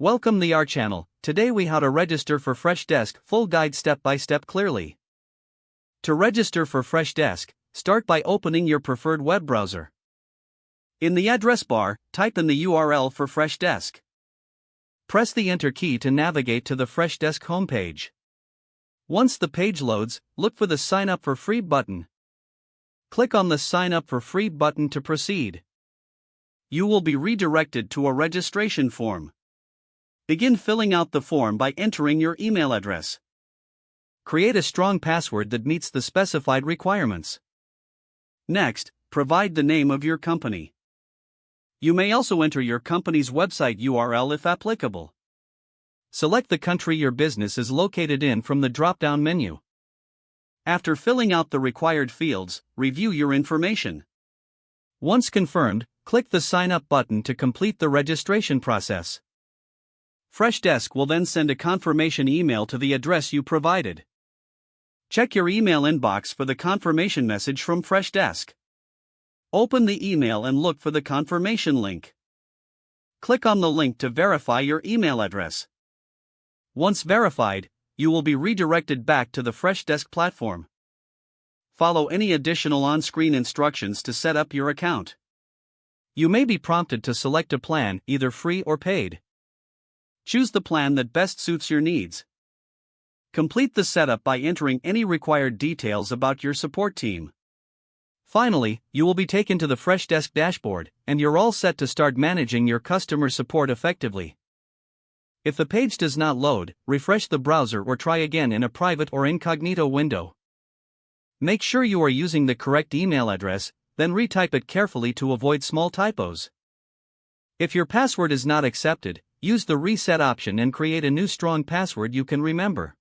Welcome to our channel. Today we how to register for Freshdesk, full guide step by step clearly. To register for Freshdesk, start by opening your preferred web browser. In the address bar, type in the URL for Freshdesk. Press the Enter key to navigate to the Freshdesk homepage. Once the page loads, look for the Sign Up for Free button. Click on the Sign Up for Free button to proceed. You will be redirected to a registration form. Begin filling out the form by entering your email address. Create a strong password that meets the specified requirements. Next, provide the name of your company. You may also enter your company's website URL if applicable. Select the country your business is located in from the drop-down menu. After filling out the required fields, review your information. Once confirmed, click the Sign Up button to complete the registration process. Freshdesk will then send a confirmation email to the address you provided. Check your email inbox for the confirmation message from Freshdesk. Open the email and look for the confirmation link. Click on the link to verify your email address. Once verified, you will be redirected back to the Freshdesk platform. Follow any additional on-screen instructions to set up your account. You may be prompted to select a plan, either free or paid. Choose the plan that best suits your needs. Complete the setup by entering any required details about your support team. Finally, you will be taken to the Freshdesk dashboard, and you're all set to start managing your customer support effectively. If the page does not load, refresh the browser or try again in a private or incognito window. Make sure you are using the correct email address, then retype it carefully to avoid small typos. If your password is not accepted, use the reset option and create a new strong password you can remember.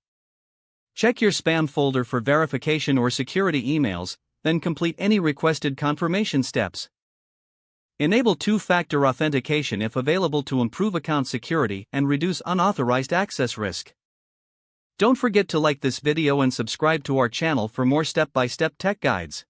Check your spam folder for verification or security emails, then complete any requested confirmation steps. Enable two-factor authentication if available to improve account security and reduce unauthorized access risk. Don't forget to like this video and subscribe to our channel for more step-by-step tech guides.